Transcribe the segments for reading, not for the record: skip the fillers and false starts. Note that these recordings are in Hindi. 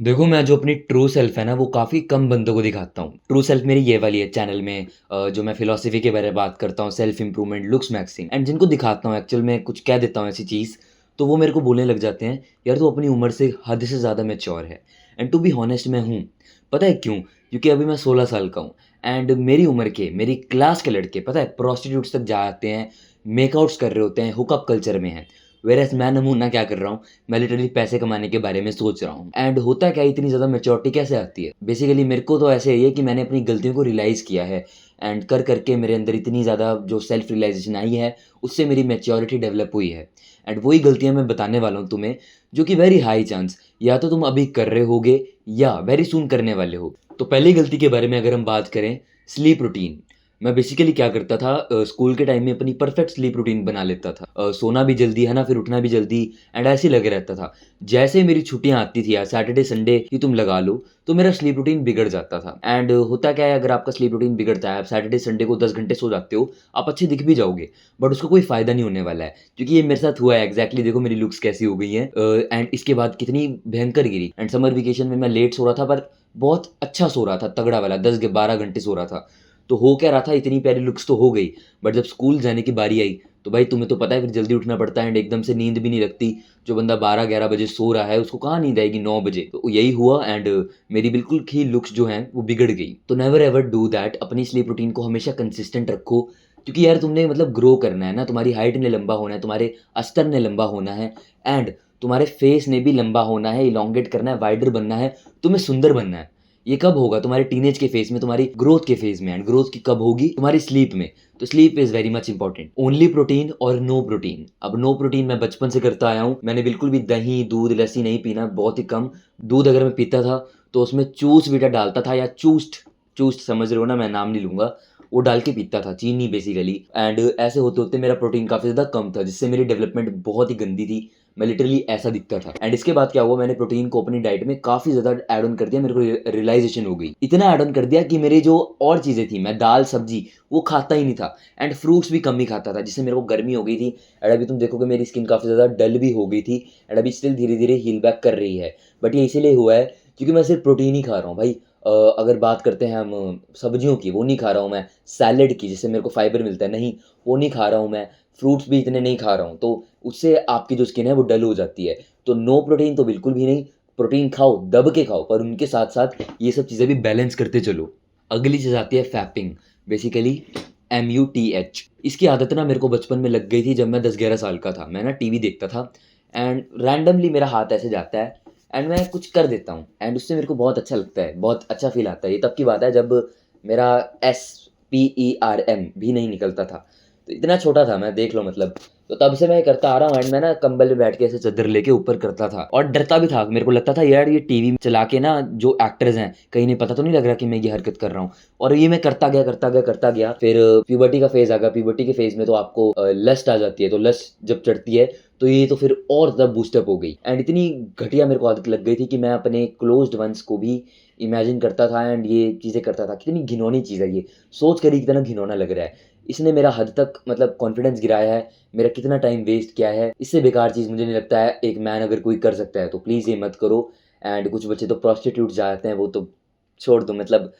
देखो, मैं जो अपनी ट्रू सेल्फ है ना, वो काफ़ी कम बंदों को दिखाता हूँ। ट्रू सेल्फ मेरी ये वाली है चैनल में जो मैं फ़िलॉसफ़ी के बारे में बात करता हूँ, self improvement, looks maxing and जिनको दिखाता हूँ एक्चुअल में कुछ कह देता हूँ ऐसी चीज़, तो वो मेरे को बोलने लग जाते हैं, "यार, तू अपनी उम्र से हद से ज़्यादा मैच्योर है।" एंड टू बी हॉनेस्ट मैं हूँ। पता है क्यों? क्योंकि अभी मैं 16 साल का हूँ एंड मेरी उम्र के, मेरी क्लास के लड़के पता है प्रोस्टिट्यूट्स तक जाते हैं, मेकआउट्स कर रहे होते हैं, हुकअप कल्चर में हैं। व्हेयरएज़ मैं नमूना क्या कर रहा हूँ, मैं लिटरली पैसे कमाने के बारे में सोच रहा हूँ। एंड होता क्या है, इतनी ज़्यादा मैच्योरिटी कैसे आती है? बेसिकली मेरे को तो ऐसे ही है कि मैंने अपनी गलतियों को रियलाइज़ किया है एंड कर के मेरे अंदर इतनी ज़्यादा जो सेल्फ रियलाइज़ेशन आई है, उससे मेरी मैच्योरिटी डेवलप हुई है। एंड वही गलतियाँ मैं बताने वाला हूँ तुम्हें, जो कि वेरी हाई चांस या तो तुम अभी कर रहे होगे या वेरी सून करने वाले हो। तो पहली गलती के बारे में अगर हम बात करें, स्लीप रूटीन। मैं बेसिकली क्या करता था स्कूल के टाइम में अपनी परफेक्ट स्लीप रूटीन बना लेता था। सोना भी जल्दी है ना, फिर उठना भी जल्दी एंड ऐसे ही लगे रहता था। जैसे ही मेरी छुट्टियाँ आती थी यार, सैटरडे संडे ही तुम लगा लो, तो मेरा स्लीप रूटीन बिगड़ जाता था। एंड होता क्या है, अगर आपका स्लीप रूटीन बिगड़ता है, आप सैटरडे संडे को 10 घंटे सो जाते हो, आप अच्छे दिख भी जाओगे, बट उसका कोई फ़ायदा नहीं होने वाला है। क्योंकि ये मेरे साथ हुआ है एग्ज़ैक्टली। देखो मेरी लुक्स कैसी हो गई हैं एंड इसके बाद कितनी भयंकर गिरी। एंड समर वेकेशन में मैं लेट सो रहा था, पर बहुत अच्छा सो रहा था, तगड़ा वाला 10-12 घंटे सो रहा था। तो हो क्या रहा था, इतनी प्यारी लुक्स तो हो गई, बट जब स्कूल जाने की बारी आई, तो भाई तुम्हें तो पता है फिर जल्दी उठना पड़ता है एंड एकदम से नींद भी नहीं लगती। जो बंदा 12-11 बजे सो रहा है, उसको कहाँ नींद आएगी 9 बजे? तो यही हुआ एंड मेरी बिल्कुल ही लुक्स जो हैं, वो बिगड़ गई। तो नेवर एवर डू दैट। अपनी स्लीप रूटीन को हमेशा कंसिस्टेंट रखो, क्योंकि यार तुमने मतलब ग्रो करना है ना, तुम्हारी हाइट ने लंबा होना है, तुम्हारे अस्तर ने लंबा होना है एंड तुम्हारे फेस ने भी लंबा होना है, इलॉन्गेट करना है, वाइडर बनना है, तुम्हें सुंदर बनना है। ये कब होगा? तुम्हारे टीनेज के फेज़ में, तुम्हारी ग्रोथ के फेज़ में। एंड ग्रोथ की कब होगी? तुम्हारी स्लीप में। तो sleep is very much important. Only protein और नो प्रोटीन। अब नो प्रोटीन मैं बचपन से करता आया हूँ। मैंने बिल्कुल भी दही, दूध, लस्सी नहीं पीना, बहुत ही कम। दूध अगर मैं पीता था, तो उसमें चूस-वीटा डालता था या चूस्ड, चूस्ड समझ रहे हो ना, मैं नाम नहीं लूँगा। वो डाल के पीता था, चीनी बेसिकली। एंड ऐसे होते-होते मेरा प्रोटीन काफ़ी ज़्यादा कम था, जिससे मेरी डेवलपमेंट बहुत ही गंदी थी। मैं लिटरली ऐसा दिखता था। एंड इसके बाद क्या हुआ, मैंने प्रोटीन को अपनी डाइट में काफ़ी ज़्यादा ऐड ऑन कर दिया, मेरे को रियलाइज़ेशन हो गई। इतना ऐड ऑन कर दिया कि मेरी जो और चीज़ें थी, मैं दाल, सब्ज़ी वो खाता ही नहीं था एंड फ्रूट्स भी कम ही खाता था, जिससे मेरे को गर्मी हो गई थी। एंड अभी तुम देखोगे मेरी स्किन काफ़ी ज़्यादा डल भी हो गई थी एंड अभी स्टिल धीरे-धीरे हील बैक कर रही है। बट ये इसीलिए हुआ है क्योंकि मैं सिर्फ़ प्रोटीन ही खा रहा हूँ भाई। अगर बात करते हैं हम सब्जियों की, वो नहीं खा रहा हूँ मैं। सैलेड की, जिससे मेरे को फाइबर मिलता है, नहीं, वो नहीं खा रहा हूँ मैं। फ्रूट्स भी इतने नहीं खा रहा हूँ, तो उससे आपकी जो स्किन है वो डल हो जाती है। तो नो प्रोटीन तो बिल्कुल भी नहीं, प्रोटीन खाओ, दब के खाओ, पर उनके साथ-साथ ये सब चीज़ें भी बैलेंस करते चलो। अगली चीज़ आती है फैपिंग, बेसिकली MUTH। इसकी आदत ना मेरे को बचपन में लग गई थी जब मैं 10-11 साल का था। मैं ना टीवी देखता था एंड रैंडमली मेरा हाथ ऐसे जाता है एंड मैं कुछ कर देता हूँ एंड उससे मेरे को बहुत अच्छा लगता है, बहुत अच्छा फ़ील आता है। ये तब की बात है जब मेरा SPERM भी नहीं निकलता था। तो इतना छोटा था मैं, देख लो मतलब। तो तब से मैं ये करता आ रहा हूँ एंड मैं ना कंबल में बैठ के ऐसे चद्दर लेके ऊपर करता था और डरता भी था। मेरे को लगता था यार ये टीवी चला के ना जो एक्टर्स हैं, कहीं नहीं पता तो नहीं लग रहा कि मैं ये हरकत कर रहा हूँ। और ये मैं करता गया, करता गया, करता गया। फिर प्यूबर्टी का फ़ेज़ आ गया। प्यूबर्टी के फ़ेज़ में तो आपको लस्ट आ जाती है। तो लस्ट जब चढ़ती है, तो ये तो फिर और ज़्यादा बूस्ट अप हो गई एंड इतनी घटिया मेरे को आदत लग गई थी कि मैं अपने क्लोज़्ड वन्स को भी इमेजिन करता था एंड ये चीज़ें करता था। कितनी घिनौनी चीज़ है ये, सोच कर ही कितना घिनौना लग रहा है। इसने मेरा हद तक मतलब कॉन्फिडेंस गिराया है, मेरा कितना टाइम वेस्ट किया है। इससे बेकार चीज़ मुझे नहीं लगता है एक मैन अगर कोई कर सकता है, तो प्लीज़ ये मत करो। एंड कुछ बच्चे तो प्रोस्टिट्यूट जाते हैं, वो तो छोड़ दो, मतलब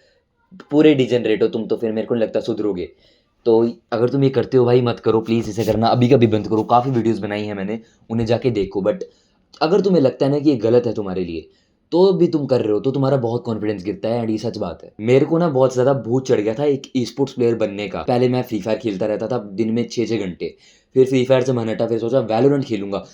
पूरे डिजेनरेट हो तुम, तो फिर मेरे को नहीं लगता सुधरोगे। तो अगर तुम ये करते हो भाई, मत करो प्लीज़, इसे करना अभी का अभी बंद करो। काफ़ी वीडियोज़ बनाई हैं मैंने, उन्हें जाके देखो। बट अगर तुम्हें लगता है ना कि ये गलत है तुम्हारे लिए, तो भी तुम कर रहे हो, तो तुम्हारा बहुत कॉन्फिडेंस गिरता है एंड ये सच बात है। मेरे को ना बहुत ज़्यादा भूत चढ़ गया था एक ई-स्पोर्ट्स प्लेयर बनने का। पहले मैं फ्री फायर खेलता रहता था दिन में 6-6 घंटे। फिर फ्री फायर से मन हटा, फिर सोचा वैलोरेंट खेलूँगा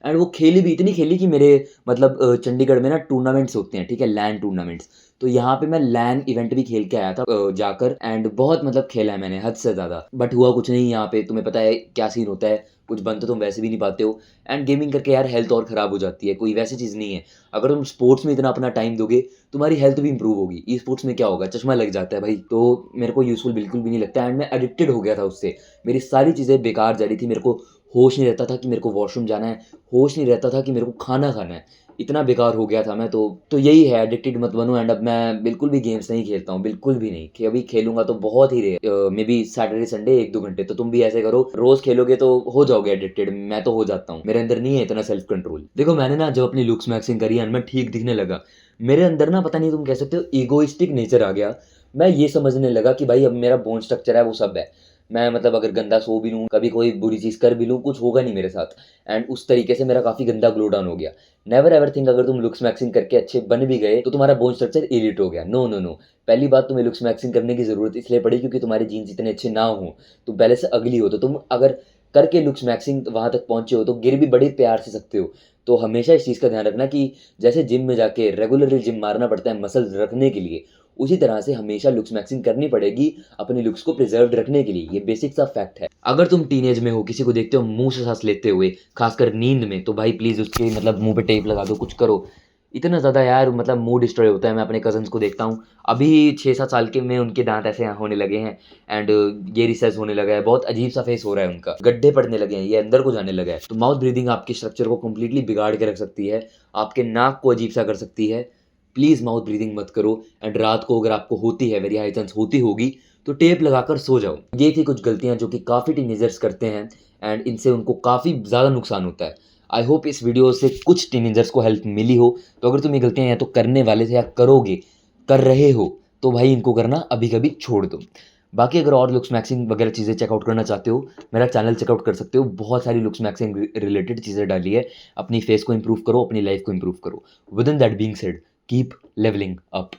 एंड वो खेली भी, इतनी खेली कि मेरे मतलब चंडीगढ़ में ना टूर्नामेंट्स होते हैं, ठीक है? लैन टूर्नामेंट्स। तो यहाँ पे मैं लैन इवेंट भी खेल के आया था जाकर एंड बहुत मतलब खेला है मैंने, हद से ज़्यादा। बट हुआ कुछ नहीं यहाँ पे, तुम्हें पता है क्या सीन होता है, कुछ बन तो तुम वैसे भी नहीं पाते हो एंड गेमिंग करके यार हेल्थ और ख़राब हो जाती है, कोई वैसी चीज़ नहीं है। अगर तुम स्पोर्ट्स में इतना अपना टाइम दोगे, तुम्हारी हेल्थ भी इंप्रूव होगी। ई स्पोर्ट्स में क्या होगा, चश्मा लग जाता है भाई, तो मेरे को यूज़फुल बिल्कुल भी नहीं लगता एंड मैं एडिक्टेड हो गया था उससे। मेरी सारी चीज़ें बेकार जा रही थी, मेरे को होश नहीं रहता था कि मेरे को वॉशरूम जाना है, होश नहीं रहता था कि मेरे को खाना खाना है। इतना बेकार हो गया था मैं तो यही है, एडिक्टेड मत बनो एंड अब मैं बिल्कुल भी गेम्स नहीं खेलता हूँ, बिल्कुल भी नहीं। कि अभी खेलूँगा तो बहुत ही रेयर, मेबी सैटरडे संडे 1-2 घंटे। तो तुम भी ऐसे करो, रोज़ खेलोगे तो हो जाओगे एडिक्टेड। मैं तो हो जाता हूँ, मेरे अंदर नहीं है इतना सेल्फ कंट्रोल। देखो मैंने ना जब अपनी लुक्स मैक्सिंग करी एंड मैं ठीक दिखने लगा, मेरे अंदर ना पता नहीं तुम कह सकते हो ईगोइस्टिक नेचर आ गया। मैं ये समझने लगा कि भाई अब मेरा बोन स्ट्रक्चर है वो सब है। मैं मतलब अगर गंदा सो भी लूँ, कभी कोई बुरी चीज़ कर भी लूँ, कुछ होगा नहीं मेरे साथ। एंड उस तरीके से मेरा काफ़ी गंदा ग्लो डाउन हो गया। नेवर एवर थिंक अगर तुम लुक्स मैक्सिंग करके अच्छे बन भी गए तो तुम्हारा बोन स्ट्रक्चर इलिट हो गया। No, no, no. पहली बात, तुम्हें लुक्स मैक्सिंग करने की ज़रूरत इसलिए पड़ी क्योंकि तुम्हारे जीन्स इतने अच्छे ना हों। तुम पहले से अगली हो तो तुम अगर करके लुक्स मैक्सिंग वहाँ तक पहुँचे हो तो गिर भी बड़े प्यार से सकते हो। तो हमेशा इस चीज़ का ध्यान रखना कि जैसे जिम में जाके रेगुलरली जिम मारना पड़ता है मसल्स रखने के लिए, उसी तरह से हमेशा लुक्स मैक्सिंग करनी पड़ेगी अपने लुक्स को प्रिजर्व्ड रखने के लिए। ये बेसिक सा फैक्ट है। अगर तुम टीनेज में हो, किसी को देखते हो मुँह से साँस लेते हुए, खासकर नींद में, तो भाई प्लीज़ उसके मतलब मुँह पे टेप लगा दो, कुछ करो। इतना ज़्यादा यार मतलब मूड डिस्ट्रॉय होता है। मैं अपने कज़न्स को देखता हूँ, अभी 6-7 साल के में उनके दाँत ऐसे होने लगे हैं एंड ये रिसेस होने लगा है। बहुत अजीब-सा फेस हो रहा है उनका। गड्ढे पड़ने लगे हैं, ये अंदर को जाने लगा है। तो माउथ ब्रीथिंग आपके स्ट्रक्चर को कंप्लीटली बिगाड़ के रख सकती है, आपके नाक को अजीब-सा कर सकती है। प्लीज़ माउथ ब्रीथिंग मत करो एंड रात को अगर आपको होती है, वेरी हाई चांस होती होगी, तो टेप लगाकर सो जाओ। ये थी कुछ गलतियाँ जो कि काफ़ी टीनेजर्स करते हैं एंड इनसे उनको काफ़ी ज़्यादा नुकसान होता है। आई होप इस वीडियो से कुछ टीनेजर्स को हेल्प मिली हो। तो अगर तुम ये गलतियाँ या तो करने वाले थे या करोगे, कर रहे हो, तो भाई इनको करना अभी-कभी छोड़ दो। बाकी अगर और लुक्स मैक्सिंग वगैरह चीज़ें चेकआउट करना चाहते हो, मेरा चैनल चेकआउट कर सकते हो। बहुत सारी लुक्स मैक्सिंग रिलेटेड चीज़ें डाली है। अपनी फेस को इम्प्रूव करो, अपनी लाइफ को इम्प्रूव करो। With in that being said, keep levelling up.